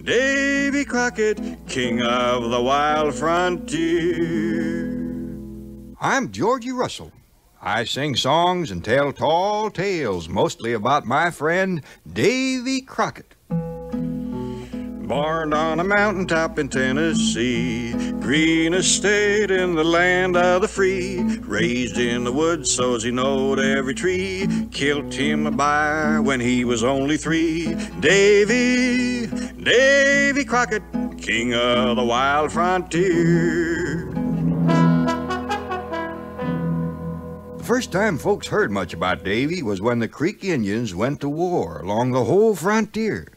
Davy Crockett, king of the wild frontier. I'm Georgie Russell. I sing songs and tell tall tales, mostly about my friend Davy Crockett. Born on a mountaintop in Tennessee, greenest state in the land of the free. Raised in the woods so's he knowed every tree. Killed him a bear when he was only 3. Davy Crockett, king of the wild frontier. The first time folks heard much about Davy was when the Creek Indians went to war along the whole frontier.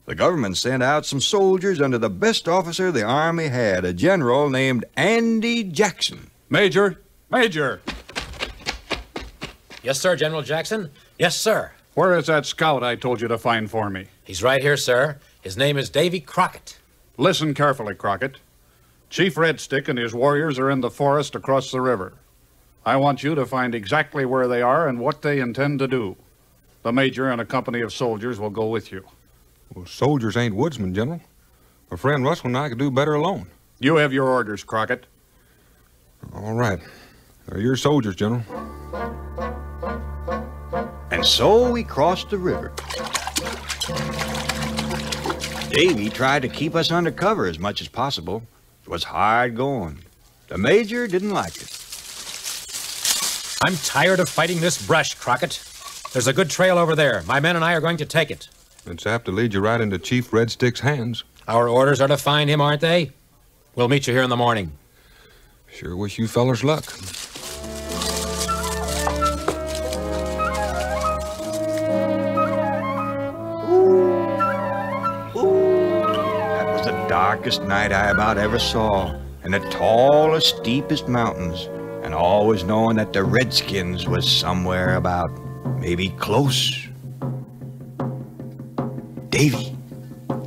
The government sent out some soldiers under the best officer the Army had, a general named Andy Jackson. Major! Major! Yes, sir, General Jackson. Yes, sir. Where is that scout I told you to find for me? He's right here, sir. His name is Davy Crockett. Listen carefully, Crockett. Chief Red Stick and his warriors are in the forest across the river. I want you to find exactly where they are and what they intend to do. The major and a company of soldiers will go with you. Well, soldiers ain't woodsmen, General. My friend Russell and I could do better alone. You have your orders, Crockett. All right. They're your soldiers, General. And so we crossed the river. Davy tried to keep us under cover as much as possible. It was hard going. The major didn't like it. I'm tired of fighting this brush, Crockett. There's a good trail over there. My men and I are going to take it. It's apt to lead you right into Chief Red Stick's hands. Our orders are to find him, aren't they? We'll meet you here in the morning. Sure wish you fellers luck. That was the darkest night I about ever saw, and the tallest, steepest mountains, and always knowing that the Redskins was somewhere about, maybe close. Davy.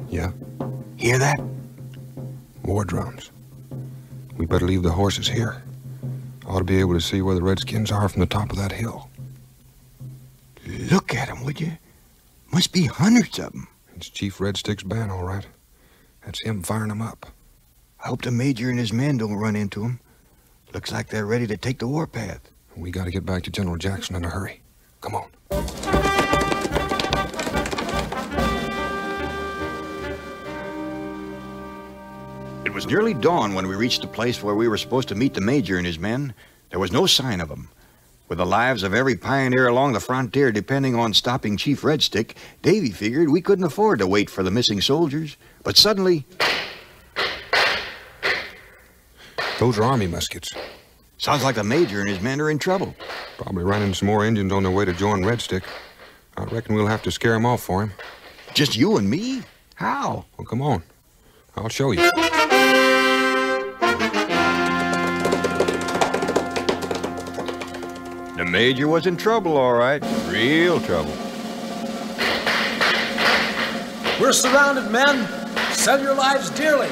Yeah? Hear that? War drums. We better leave the horses here. Ought to be able to see where the Redskins are from the top of that hill. Look at them, would you? Must be hundreds of them. It's Chief Red Stick's band, all right. That's him firing them up. I hope the major and his men don't run into them. Looks like they're ready to take the warpath. We got to get back to General Jackson in a hurry. Come on. It was nearly dawn when we reached the place where we were supposed to meet the major and his men. There was no sign of them. With the lives of every pioneer along the frontier depending on stopping Chief Red Stick, Davy figured we couldn't afford to wait for the missing soldiers. But suddenly... Those are Army muskets. Sounds like the major and his men are in trouble. Probably ran into some more Indians on their way to join Red Stick. I reckon we'll have to scare him off for him. Just you and me? How? Well, come on. I'll show you. The major was in trouble, all right. Real trouble. We're surrounded, men. Sell your lives dearly.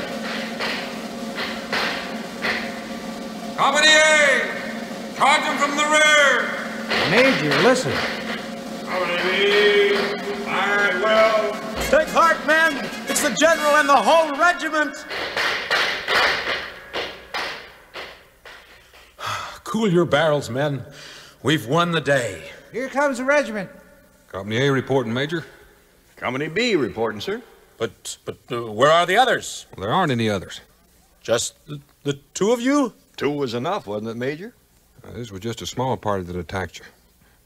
Company A! Charge them from the rear! Major, listen. Company B! All right, well... Take heart, men. It's the general and the whole regiment. Cool your barrels, men. We've won the day. Here comes the regiment. Company A reporting, Major. Company B reporting, sir. But where are the others? Well, there aren't any others. Just the two of you? 2 was enough, wasn't it, Major? This was just a small party that attacked you.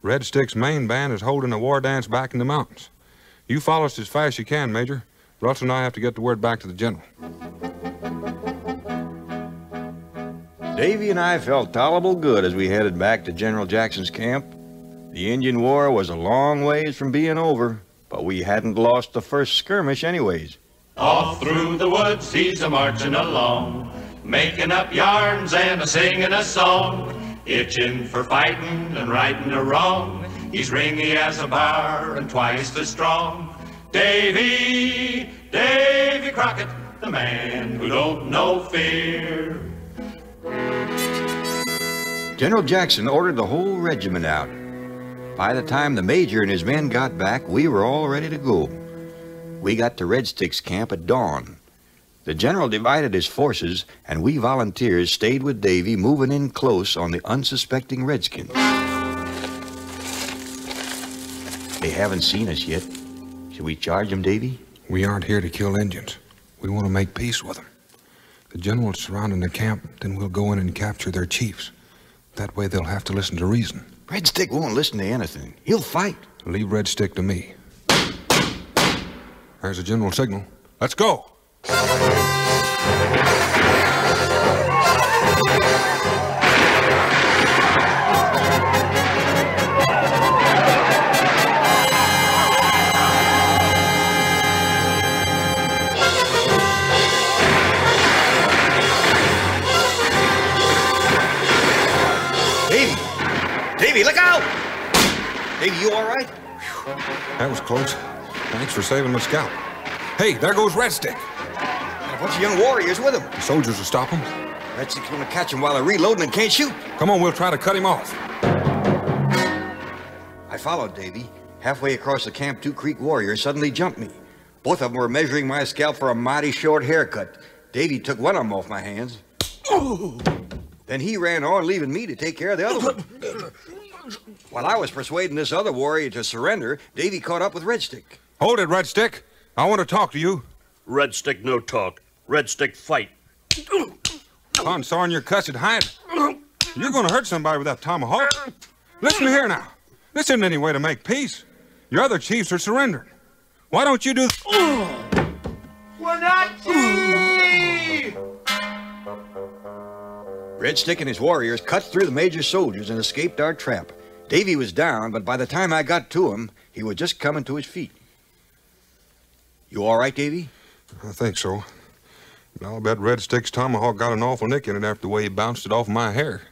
Red Stick's main band is holding a war dance back in the mountains. You follow us as fast as you can, Major. Russell and I have to get the word back to the general. Davy and I felt tolerable good as we headed back to General Jackson's camp. The Indian War was a long ways from being over, but we hadn't lost the first skirmish anyways. All through the woods he's a-marching along, making up yarns and a-singing a song, itching for fighting and righting a wrong. He's ringy as a bar and twice as strong. Davy Crockett, the man who don't know fear. General Jackson ordered the whole regiment out. By the time the major and his men got back, we were all ready to go. we got to Red Stick's camp at dawn. The general divided his forces, and we volunteers stayed with Davy, moving in close on the unsuspecting redskins. They haven't seen us yet. Should we charge them, Davy? We aren't here to kill Indians. We want to make peace with them. The general's surrounding the camp, then we'll go in and capture their chiefs. That way they'll have to listen to reason. Red Stick won't listen to anything. He'll fight. Leave Red Stick to me. There's a general signal. Let's go! Davy, look out! Davy, you all right? That was close. Thanks for saving my scalp. Hey, there goes Red Stick. And a bunch of young warriors with him. The soldiers will stop him. Red Stick's gonna catch him while they're reloading and can't shoot. Come on, we'll try to cut him off. I followed Davy. Halfway across the camp, 2 Creek warriors suddenly jumped me. Both of them were measuring my scalp for a mighty short haircut. Davy took one of them off my hands. Then he ran on, leaving me to take care of the other one. While I was persuading this other warrior to surrender, Davy caught up with Red Stick. Hold it, Red Stick. I want to talk to you. Red Stick no talk. Red Stick fight. On sawing your cussed hide. You're going to hurt somebody with that tomahawk. Listen here now. This isn't any way to make peace. Your other chiefs are surrendering. Why don't you do... We're not chiefs! Red Stick and his warriors cut through the major soldiers and escaped our trap. Davy was down, but by the time I got to him, he was just coming to his feet. You all right, Davy? I think so. But I'll bet Red Stick's tomahawk got an awful nick in it after the way he bounced it off my hair.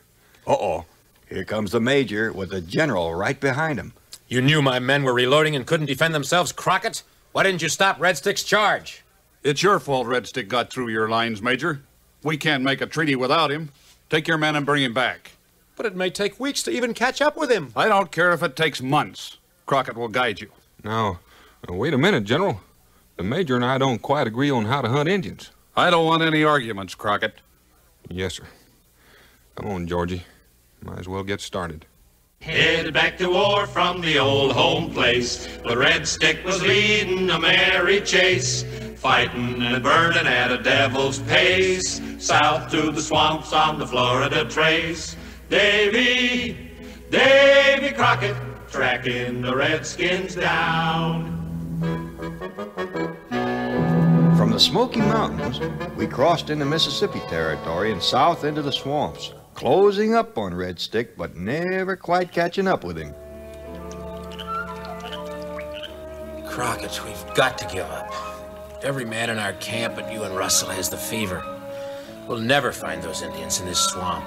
Uh-oh. Here comes the major with the general right behind him. You knew my men were reloading and couldn't defend themselves, Crockett? Why didn't you stop Red Stick's charge? It's your fault Red Stick got through your lines, Major. We can't make a treaty without him. Take your men and bring him back. But it may take weeks to even catch up with him. I don't care if it takes months. Crockett will guide you. Now, wait a minute, General. The Major and I don't quite agree on how to hunt Indians. I don't want any arguments, Crockett. Yes, sir. Come on, Georgie. Might as well get started. Headed back to war from the old home place, but Red Stick was leading a merry chase, fighting and burning at a devil's pace, south to the swamps on the Florida Trace. Davy Crockett, tracking the Redskins down. From the Smoky Mountains, we crossed into Mississippi territory and south into the swamps, closing up on Red Stick, but never quite catching up with him. Crockett, we've got to give up. Every man in our camp but you and Russell has the fever. We'll never find those Indians in this swamp.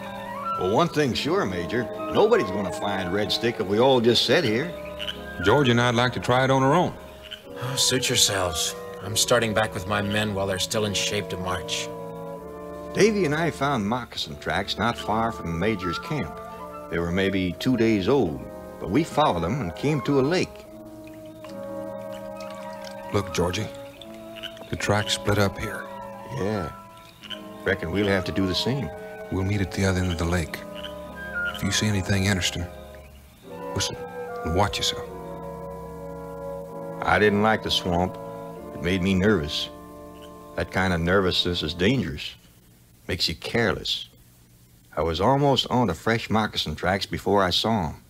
Well, one thing's sure, Major. Nobody's going to find Red Stick if we all just sit here. Georgie and I'd like to try it on our own. Oh, suit yourselves. I'm starting back with my men while they're still in shape to march. Davy and I found moccasin tracks not far from the Major's camp. They were maybe 2 days old, but we followed them and came to a lake. Look, Georgie. The tracks split up here. Yeah. Reckon we'll have to do the same. We'll meet at the other end of the lake. If you see anything interesting, whistle and watch yourself. I didn't like the swamp. It made me nervous. That kind of nervousness is dangerous. Makes you careless. I was almost on the fresh moccasin tracks before I saw them.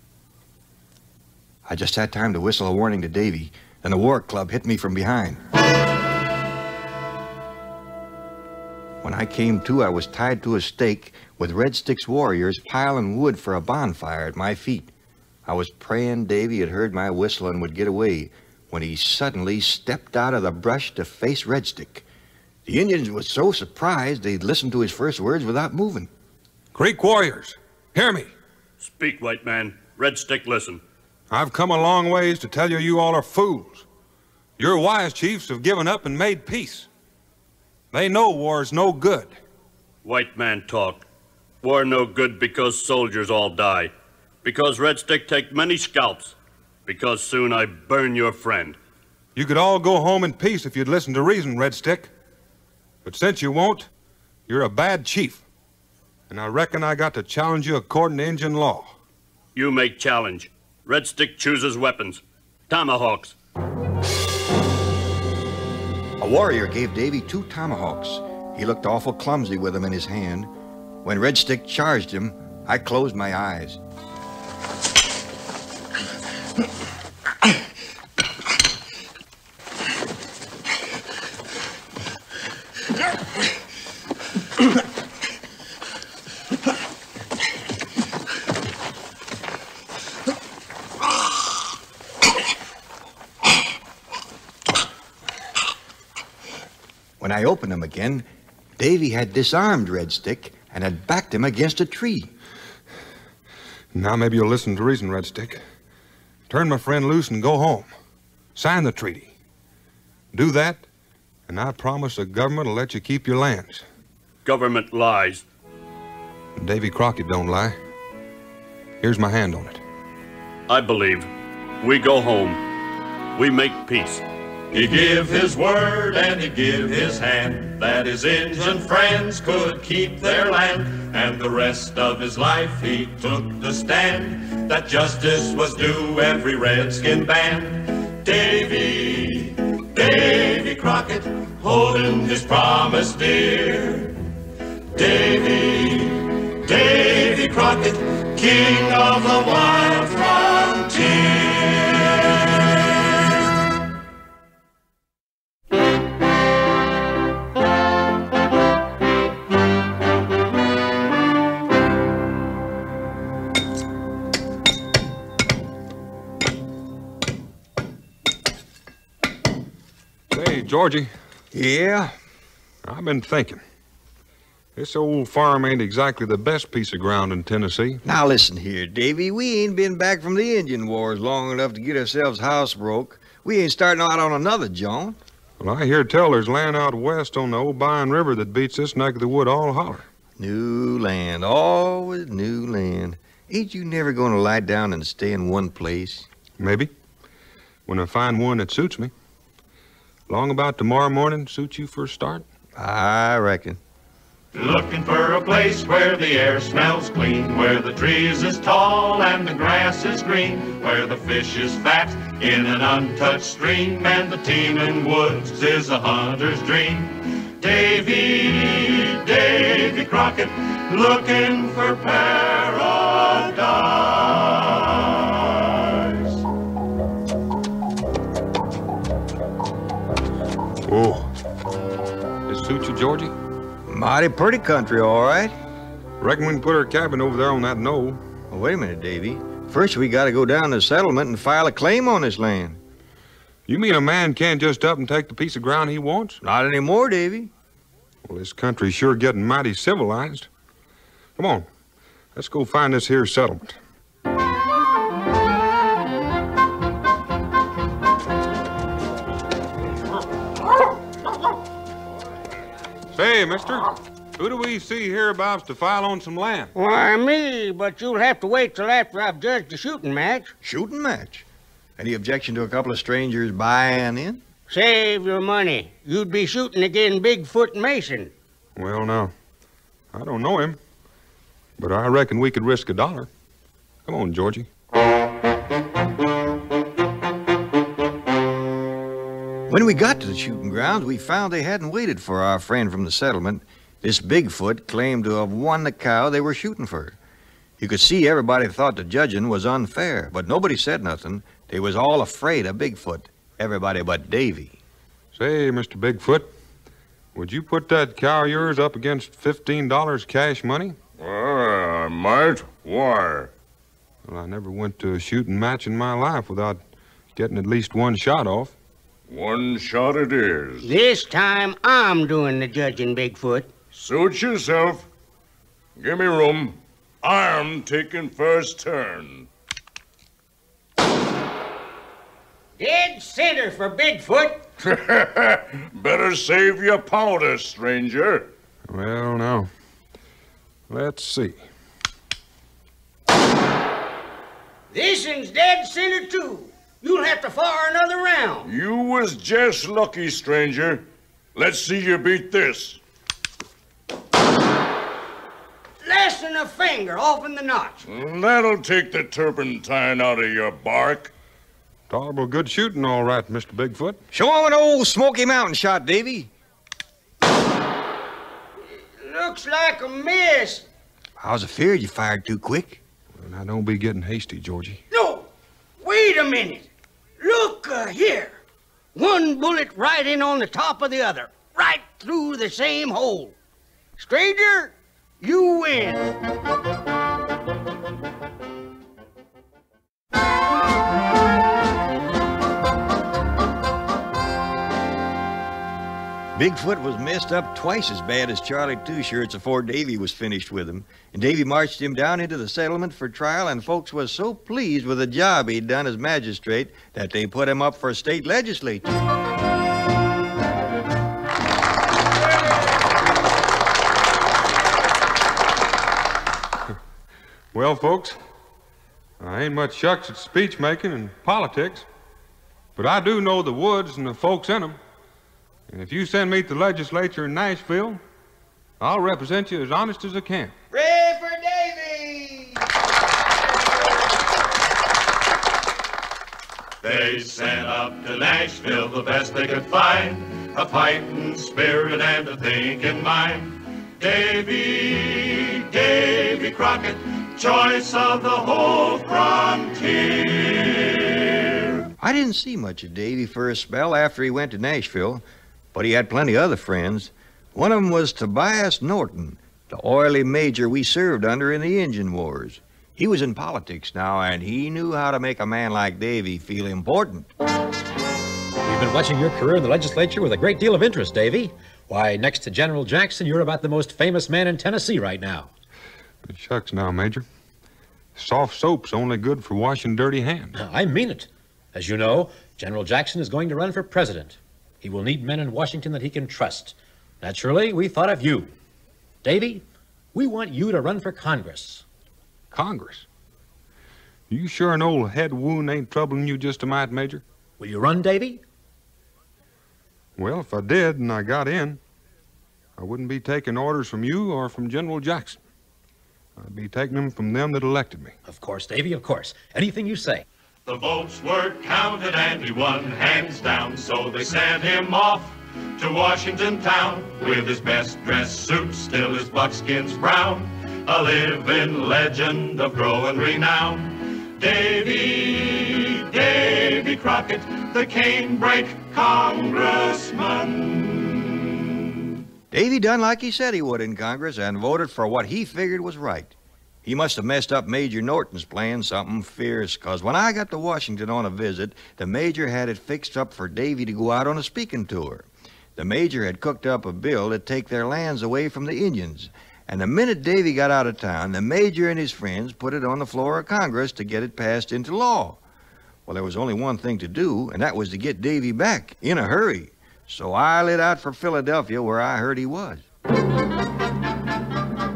I just had time to whistle a warning to Davy, and the war club hit me from behind. When I came to, I was tied to a stake with Red Stick's warriors piling wood for a bonfire at my feet. I was praying Davy had heard my whistle and would get away when he suddenly stepped out of the brush to face Red Stick. The Indians were so surprised they'd listened to his first words without moving. Creek warriors, hear me. Speak, white man. Red Stick, listen. I've come a long ways to tell you you all are fools. Your wise chiefs have given up and made peace. They know war's no good. White man talk. War no good because soldiers all die. Because Red Stick take many scalps. Because soon I burn your friend. You could all go home in peace if you'd listen to reason, Red Stick. But since you won't, you're a bad chief. And I reckon I got to challenge you according to Injun law. You make challenge. Red Stick chooses weapons. Tomahawks. A warrior gave Davy 2 tomahawks. He looked awful clumsy with them in his hand. When Red Stick charged him, I closed my eyes. When I opened them again, Davy had disarmed Red Stick and had backed him against a tree. Now maybe you'll listen to reason, Red Stick. Turn my friend loose and go home. Sign the treaty. Do that, and I promise the government will let you keep your lands. Government lies. Davy Crockett don't lie. Here's my hand on it. I believe. We go home. We make peace. He give his word and he give his hand that his Injun friends could keep their land, and the rest of his life he took the stand that justice was due every redskin band. Davy Crockett, holding his promise dear. Davy Crockett, king of the wild frontier. Hey, Georgie. Yeah? I've been thinking. This old farm ain't exactly the best piece of ground in Tennessee. Now listen here, Davy. We ain't been back from the Indian Wars long enough to get ourselves housebroke. We ain't starting out on another jaunt. Well, I hear tell there's land out west on the old Bayou River that beats this neck of the wood all holler. New land, always new land. Ain't you never gonna lie down and stay in one place? Maybe. When I find one that suits me. Long about tomorrow morning suit you for a start? I reckon. Looking for a place where the air smells clean, where the trees is tall and the grass is green, where the fish is fat in an untouched stream, and the teeming woods is a hunter's dream. Davy Crockett, looking for paradise. Oh. This suit you, Georgie? Mighty pretty country, all right. Reckon we can put our cabin over there on that knoll. Well, wait a minute, Davy. First, we gotta go down to the settlement and file a claim on this land. You mean a man can't just up and take the piece of ground he wants? Not anymore, Davy. Well, this country's sure getting mighty civilized. Come on, let's go find this here settlement. Say, mister, who do we see hereabouts to file on some land? Why, me, but you'll have to wait till after I've judged the shooting match. Shooting match? Any objection to a couple of strangers buying in? Save your money. You'd be shooting again Bigfoot Mason. Well, now, I don't know him, but I reckon we could risk $1. Come on, Georgie. When we got to the shooting grounds, we found they hadn't waited for our friend from the settlement. This Bigfoot claimed to have won the cow they were shooting for. You could see everybody thought the judging was unfair, but nobody said nothing. They was all afraid of Bigfoot. Everybody but Davy. Say, Mr. Bigfoot, would you put that cow of yours up against $15 cash money? I might. Why? Well, I never went to a shooting match in my life without getting at least one shot off. One shot it is. This time I'm doing the judging, Bigfoot. Suit yourself. Give me room. I'm taking first turn. Dead center for Bigfoot. Better save your powder, stranger. Well, now, let's see. This one's dead center, too. You'll have to fire another round. You was just lucky, stranger. Let's see you beat this. Less than a finger off in the notch. That'll take the turpentine out of your bark. Tolerable good shooting, all right, Mr. Bigfoot. Show him an old Smoky Mountain shot, Davy. Looks like a miss. I was afeard you fired too quick. Well, now, don't be getting hasty, Georgie. No, wait a minute. Look here. One bullet right in on the top of the other. Right through the same hole. Stranger, you win. Bigfoot was messed up twice as bad as Charlie Two-Shirts afore Davy was finished with him. And Davy marched him down into the settlement for trial, and folks was so pleased with the job he'd done as magistrate that they put him up for state legislature. Well, folks, I ain't much shucks at speech making and politics, but I do know the woods and the folks in them. And if you send me to the legislature in Nashville, I'll represent you as honest as I can. Pray for Davy! They sent up to Nashville the best they could find, a fighting spirit and a thinking mind. Davy Crockett, choice of the whole frontier. I didn't see much of Davy for a spell after he went to Nashville, but he had plenty of other friends. One of them was Tobias Norton, the oily major we served under in the Indian Wars. He was in politics now, and he knew how to make a man like Davy feel important. We've been watching your career in the legislature with a great deal of interest, Davy. Why, next to General Jackson, you're about the most famous man in Tennessee right now. Shucks now, Major. Soft soap's only good for washing dirty hands. I mean it. As you know, General Jackson is going to run for president. He will need men in Washington that he can trust. Naturally, we thought of you. Davy, we want you to run for Congress. Congress? You sure an old head wound ain't troubling you just a mite, Major? Will you run, Davy? Well, if I did and I got in, I wouldn't be taking orders from you or from General Jackson. I'd be taking them from them that elected me. Of course, Davy, of course. Anything you say. The votes were counted and he won hands down, so they sent him off to Washington town with his best dressed suit, still his buckskin's brown, a living legend of growing renown. Davy Crockett, the canebrake congressman. Davy done like he said he would in Congress and voted for what he figured was right. He must have messed up Major Norton's plan something fierce, 'cause when I got to Washington on a visit, the Major had it fixed up for Davy to go out on a speaking tour. The Major had cooked up a bill to take their lands away from the Indians, and the minute Davy got out of town, the Major and his friends put it on the floor of Congress to get it passed into law. Well, there was only one thing to do, and that was to get Davy back in a hurry. So I lit out for Philadelphia, where I heard he was.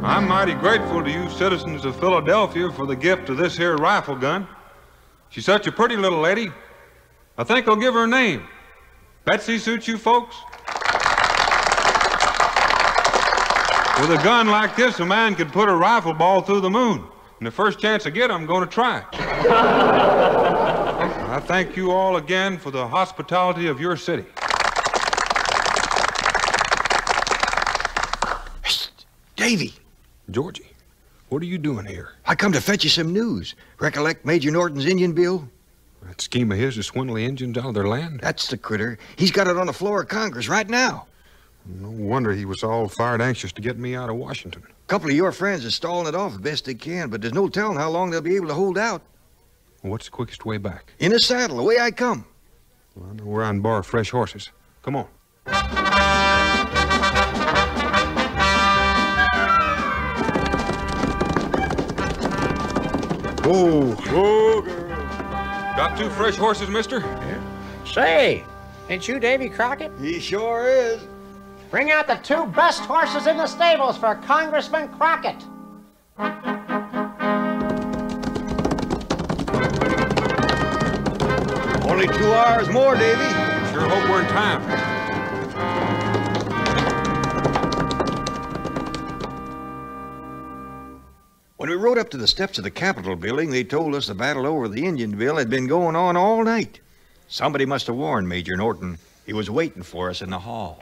I'm mighty grateful to you citizens of Philadelphia for the gift of this here rifle gun. She's such a pretty little lady. I think I'll give her a name. Betsy suits you folks? With a gun like this, a man could put a rifle ball through the moon. And the first chance I get, I'm going to try. I thank you all again for the hospitality of your city. Davy. Georgie, what are you doing here? I come to fetch you some news. Recollect Major Norton's Indian bill? That scheme of his to swindle the Indians out of their land? That's the critter. He's got it on the floor of Congress right now. No wonder he was all fired anxious to get me out of Washington. A couple of your friends are stalling it off the best they can, but there's no telling how long they'll be able to hold out. Well, what's the quickest way back? In a saddle, the way I come. Well, I know where I can borrow fresh horses. Come on. Oh, girl. Got 2 fresh horses, mister? Yeah. Say, ain't you Davy Crockett? He sure is. Bring out the 2 best horses in the stables for Congressman Crockett. Only 2 hours more, Davy. Sure hope we're in time. When we rode up to the steps of the Capitol building, they told us the battle over the Indianville had been going on all night. Somebody must have warned Major Norton. He was waiting for us in the hall.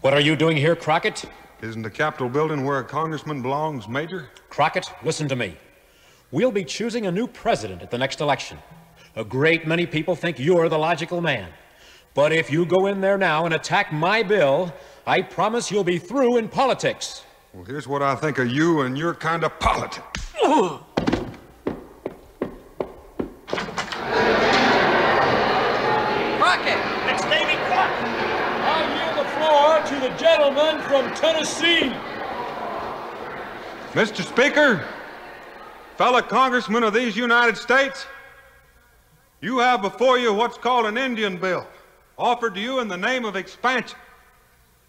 What are you doing here, Crockett? Isn't the Capitol building where a congressman belongs, Major? Crockett, listen to me. We'll be choosing a new president at the next election. A great many people think you're the logical man. But if you go in there now and attack my bill, I promise you'll be through in politics. Well, here's what I think of you and your kind of politics. Crockett! It's Davy Crockett! I yield the floor to the gentleman from Tennessee. Mr. Speaker, fellow congressmen of these United States, you have before you what's called an Indian bill, offered to you in the name of expansion.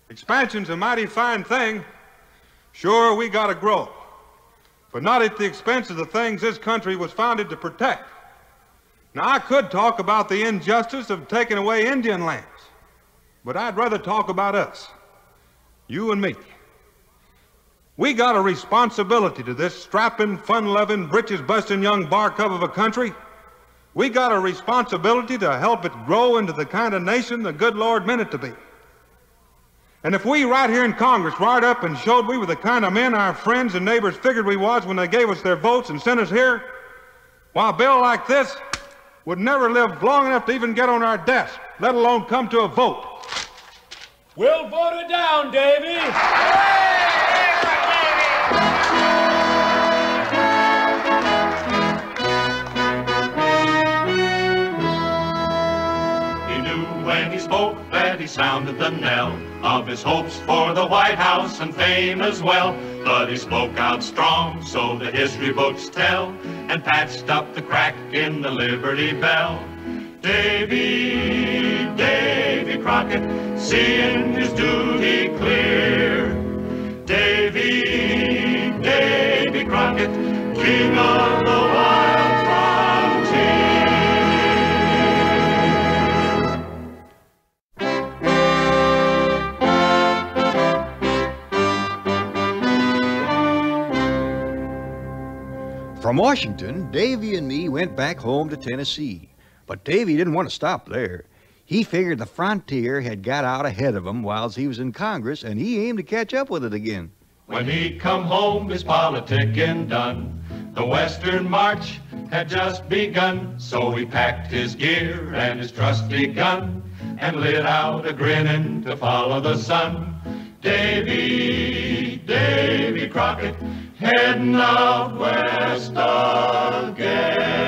Expansion's a mighty fine thing. Sure, we gotta grow, but not at the expense of the things this country was founded to protect. Now, I could talk about the injustice of taking away Indian lands, but I'd rather talk about us, you and me. We got a responsibility to this strapping, fun-loving, britches-busting young bar cub of a country. We got a responsibility to help it grow into the kind of nation the good Lord meant it to be. And if we right here in Congress wired up and showed we were the kind of men our friends and neighbors figured we was when they gave us their votes and sent us here, why, a bill like this would never live long enough to even get on our desk, let alone come to a vote. We'll vote it down, Davy. He knew when he spoke that he sounded the knell of his hopes for the White House and fame as well. But he spoke out strong, so the history books tell, and patched up the crack in the Liberty Bell. Davy, Davy Crockett, seeing his duty clear. Davy, Davy Crockett, king of the wild frontier. From Washington, Davy and me went back home to Tennessee. But Davy didn't want to stop there. He figured the frontier had got out ahead of him whilst he was in Congress, and he aimed to catch up with it again. When he come home, his politicking done. The Western March had just begun, so he packed his gear and his trusty gun and lit out a-grinning to follow the sun. Davy, Davy Crockett, heading out west again.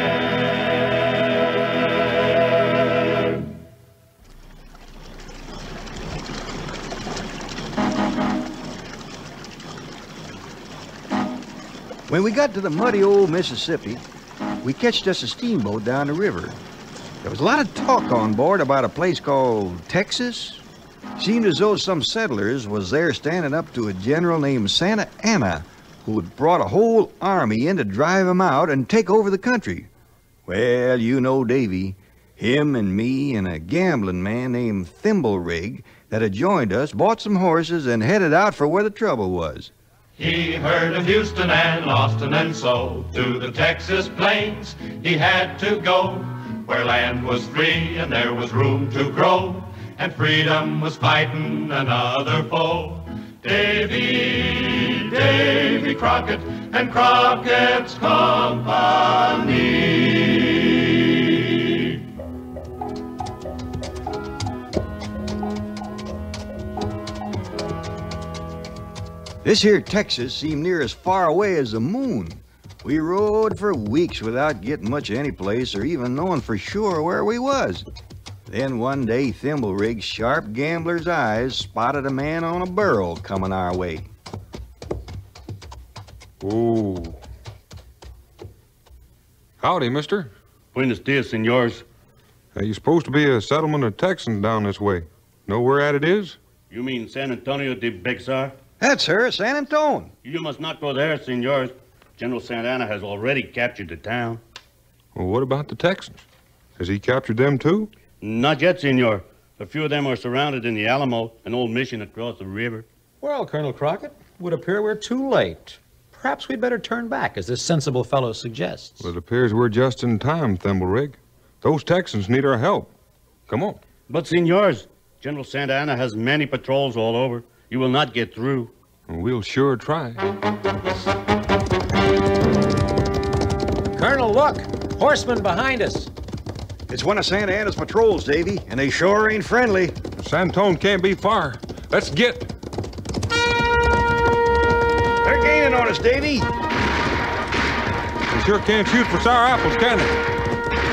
When we got to the muddy old Mississippi, we catched us a steamboat down the river. There was a lot of talk on board about a place called Texas. Seemed as though some settlers was there standing up to a general named Santa Anna, who had brought a whole army in to drive him out and take over the country. Well, you know Davy. Him and me and a gambling man named Thimblerig that had joined us bought some horses and headed out for where the trouble was. He heard of Houston and Austin, and so to the Texas plains he had to go, where land was free and there was room to grow, and freedom was fighting another foe. Davy, Davy Crockett and Crockett's Company. This here Texas seemed near as far away as the moon. We rode for weeks without getting much any place or even knowing for sure where we was. Then one day, Thimblerig's sharp gambler's eyes spotted a man on a burro coming our way. Oh. Howdy, mister. Buenos dias, senors. You're supposed to be a settlement of Texans down this way. Know where at it is? You mean San Antonio de Bexar? That's her, San Antone. You must not go there, senors. General Santa Anna has already captured the town. Well, what about the Texans? Has he captured them, too? Not yet, senor. A few of them are surrounded in the Alamo, an old mission across the river. Well, Colonel Crockett, it would appear we're too late. Perhaps we'd better turn back, as this sensible fellow suggests. Well, it appears we're just in time, Thimblerig. Those Texans need our help. Come on. But, senors, General Santa Anna has many patrols all over. You will not get through. We'll sure try. Colonel, look! Horsemen behind us. It's one of Santa Anna's patrols, Davy, and they sure ain't friendly. Santone can't be far. Let's get. They're gaining on us, Davy. They sure can't shoot for sour apples, can they?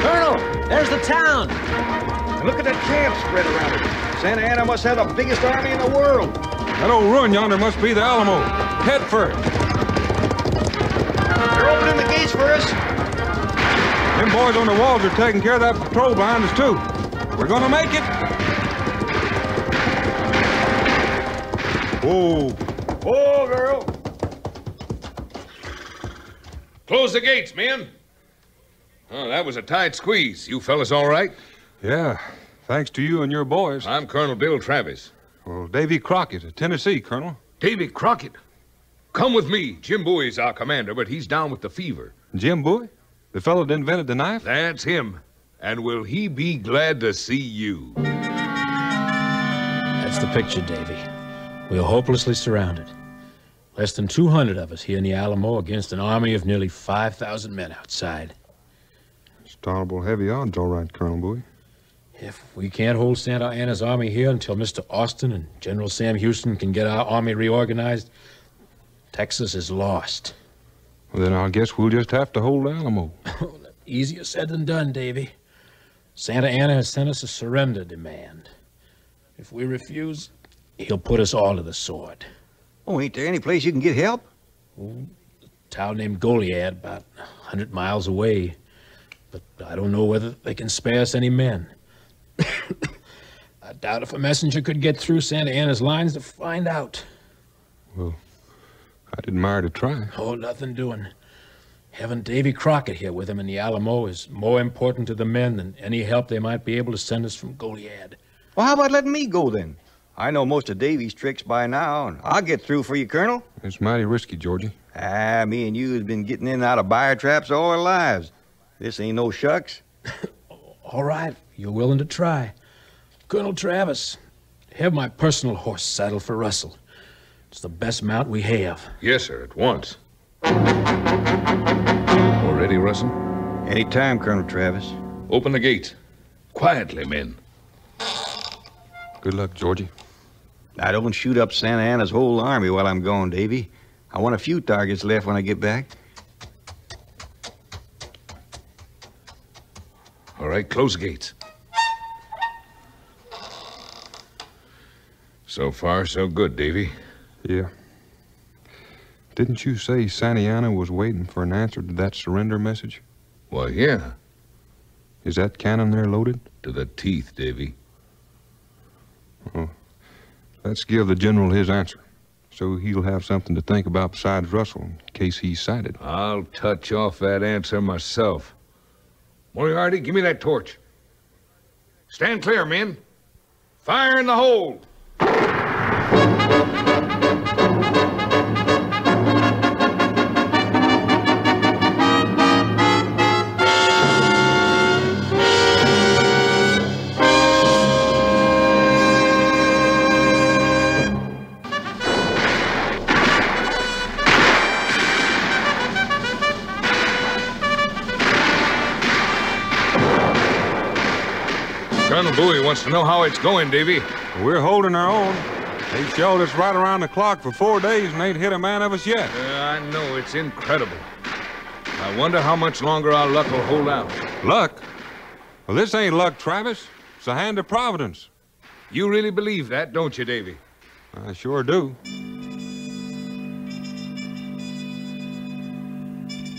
Colonel, there's the town. And look at that camp spread around it. Santa Anna must have the biggest army in the world. That old ruin yonder must be the Alamo. Head for it. They're opening the gates for us. Them boys on the walls are taking care of that patrol behind us, too. We're gonna make it. Whoa. Whoa, girl. Close the gates, men. Oh, that was a tight squeeze. You fellas all right? Yeah, thanks to you and your boys. I'm Colonel Bill Travis. Well, Davy Crockett of Tennessee, Colonel. Davy Crockett? Come with me. Jim Bowie's our commander, but he's down with the fever. Jim Bowie? The fellow that invented the knife? That's him. And will he be glad to see you? That's the picture, Davy. We are hopelessly surrounded. Less than 200 of us here in the Alamo against an army of nearly 5,000 men outside. It's tolerable heavy odds, all right, Colonel Bowie. If we can't hold Santa Anna's army here until Mr. Austin and General Sam Houston can get our army reorganized, Texas is lost. Well, then I guess we'll just have to hold Alamo. Easier said than done, Davy. Santa Anna has sent us a surrender demand. If we refuse, he'll put us all to the sword. Oh, ain't there any place you can get help? A town named Goliad, about 100 miles away. But I don't know whether they can spare us any men. I doubt if a messenger could get through Santa Anna's lines to find out. Well, I'd admire to try. Oh, nothing doing. Having Davy Crockett here with him in the Alamo is more important to the men than any help they might be able to send us from Goliad. Well, how about letting me go, then? I know most of Davy's tricks by now, and I'll get through for you, Colonel. It's mighty risky, Georgie. Me and you has been getting in and out of bear traps all our lives. This ain't no shucks. All right, you're willing to try. Colonel Travis, have my personal horse saddled for Russell. It's the best mount we have. Yes, sir, at once. All ready, Russell? Any time, Colonel Travis. Open the gates. Quietly, men. Good luck, Georgie. I don't shoot up Santa Anna's whole army while I'm gone, Davy. I want a few targets left when I get back. All right, close the gates. So far, so good, Davy. Yeah. Didn't you say Santa Anna was waiting for an answer to that surrender message? Why, yeah. Is that cannon there loaded? To the teeth, Davy. Oh, let's give the general his answer, so he'll have something to think about besides Russell in case he's sighted. I'll touch off that answer myself. Moriarty, give me that torch. Stand clear, men. Fire in the hole. Colonel Bowie wants to know how it's going, Davy. We're holding our own. They shelled us right around the clock for 4 days and ain't hit a man of us yet. I know, it's incredible. I wonder how much longer our luck will hold out. Luck? Well, this ain't luck, Travis. It's a hand of Providence. You really believe that, don't you, Davy? I sure do.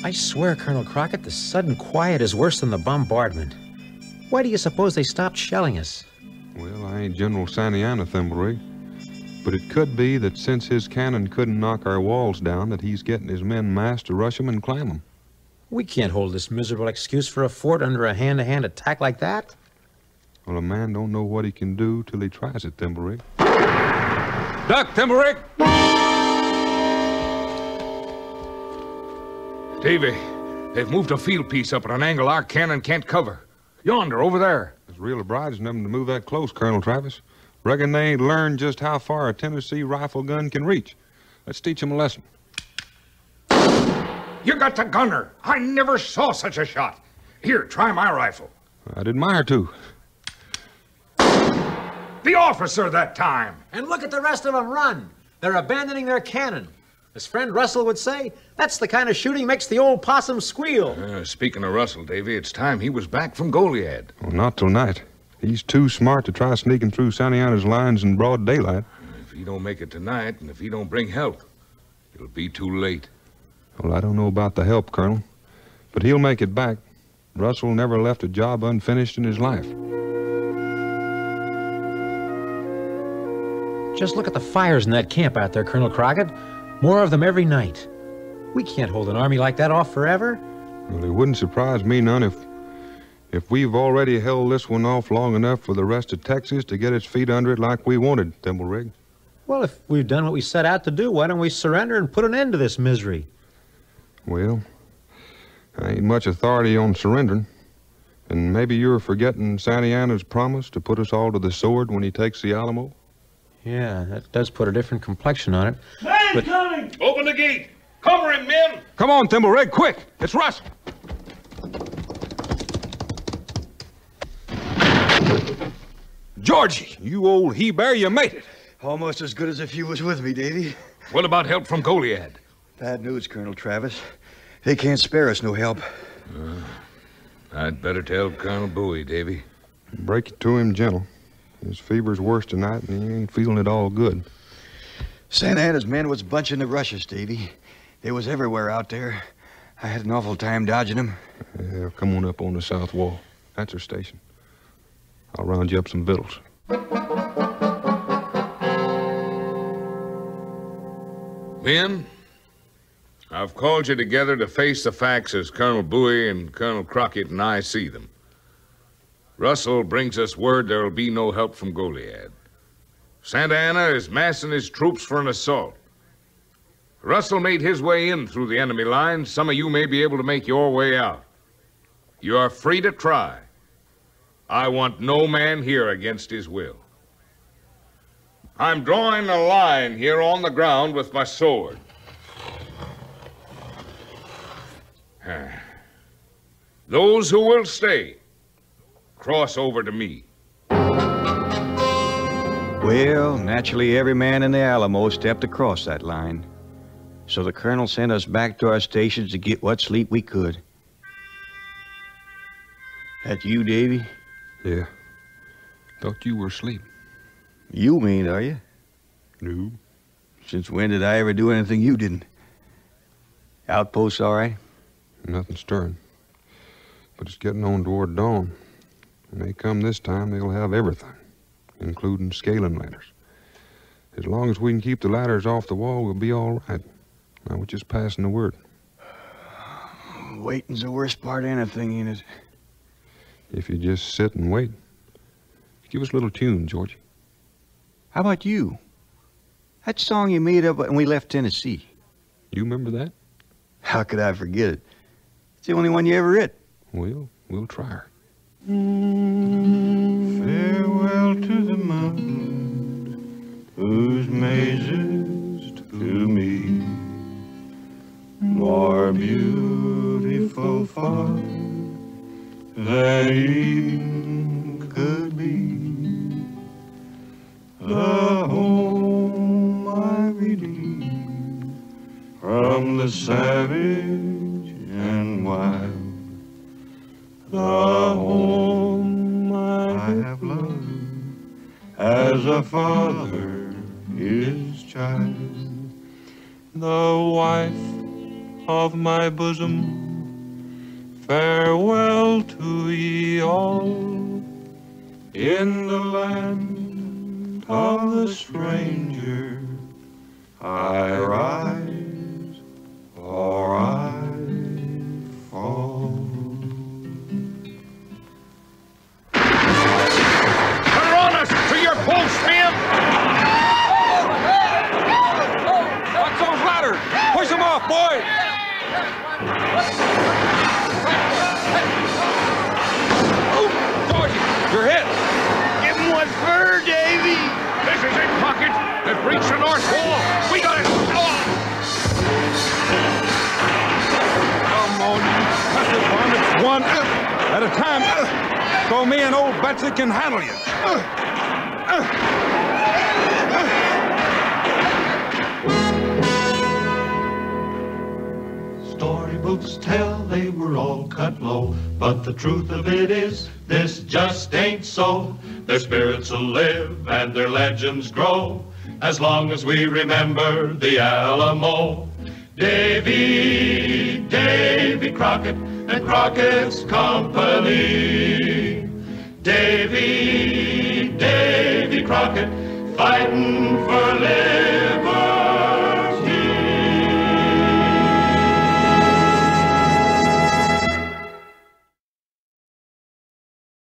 I swear, Colonel Crockett, the sudden quiet is worse than the bombardment. Why do you suppose they stopped shelling us? Well, I ain't General Santa Anna, Thimblerig. But it could be that since his cannon couldn't knock our walls down, that he's getting his men massed to rush 'em and clam 'em. We can't hold this miserable excuse for a fort under a hand-to-hand attack like that. Well, a man don't know what he can do till he tries it, Thimblerig. Duck, Thimblerig! Davy, they've moved a field piece up at an angle our cannon can't cover. Yonder, over there. It's real obliging them to move that close, Colonel Travis. Reckon they ain't learned just how far a Tennessee rifle gun can reach. Let's teach them a lesson. You got the gunner. I never saw such a shot. Here, try my rifle. I'd admire to. The officer that time. And look at the rest of them run. They're abandoning their cannon. As friend Russell would say, that's the kind of shooting makes the old possum squeal. Speaking of Russell, Davy, it's time he was back from Goliad. Well, not till night. He's too smart to try sneaking through Santa Anna's lines in broad daylight. If he don't make it tonight, and if he don't bring help, it'll be too late. Well, I don't know about the help, Colonel, but he'll make it back. Russell never left a job unfinished in his life. Just look at the fires in that camp out there, Colonel Crockett. More of them every night. We can't hold an army like that off forever. Well, it wouldn't surprise me none if we've already held this one off long enough for the rest of Texas to get its feet under it like we wanted, Thimblerig. Well, if we've done what we set out to do, why don't we surrender and put an end to this misery? Well, I ain't much authority on surrendering. And maybe you're forgetting Santa Anna's promise to put us all to the sword when he takes the Alamo? Yeah, that does put a different complexion on it. Hey, coming! Open the gate! Cover him, men! Come on, Thimblerig, quick! It's Russ! Georgie, you old he-bear, you made it. Almost as good as if you was with me, Davy. What about help from Goliad? Bad news, Colonel Travis. They can't spare us no help. I'd better tell Colonel Bowie, Davy. Break it to him gentle. His fever's worse tonight, and he ain't feeling it all good. Santa Anna's men was bunching the rushes, Davy. They was everywhere out there. I had an awful time dodging them. Yeah, come on up on the south wall. That's our station. I'll round you up some victuals. Men, I've called you together to face the facts as Colonel Bowie and Colonel Crockett and I see them. Russell brings us word there'll be no help from Goliad. Santa Anna is massing his troops for an assault. Russell made his way in through the enemy lines. Some of you may be able to make your way out. You are free to try. I want no man here against his will. I'm drawing a line here on the ground with my sword. Those who will stay, cross over to me. Well, naturally, every man in the Alamo stepped across that line. So the colonel sent us back to our stations to get what sleep we could. That you, Davy? Yeah. Thought you were asleep. You mean, are you? No. Since when did I ever do anything you didn't? Outposts all right? Nothing stirring. But it's getting on toward dawn. When they come this time, they'll have everything, including scaling ladders. As long as we can keep the ladders off the wall, we'll be all right. I was just passing the word. Waiting's the worst part of anything, ain't it? If you just sit and wait. Give us a little tune, Georgie. How about you? That song you made up when we left Tennessee. You remember that? How could I forget it? It's the only one you ever writ. Well, we'll try her. Farewell to the mountain whose mazes to me more beautiful far than Eden could be. The home I redeemed from the savage and wild. The home I have loved as a father his child. The wife of my bosom, farewell to ye all. In the land of the stranger I rise, for I fall. breach the north wall. We got it. Come on, you cussed varmints. One at a time. So me and old Betsy can handle you. Storybooks tell they were all cut low, but the truth of it is, this just ain't so. Their spirits will live and their legends grow, as long as we remember the Alamo. Davy Crockett and Crockett's Company. Davy Crockett, fighting for liberty.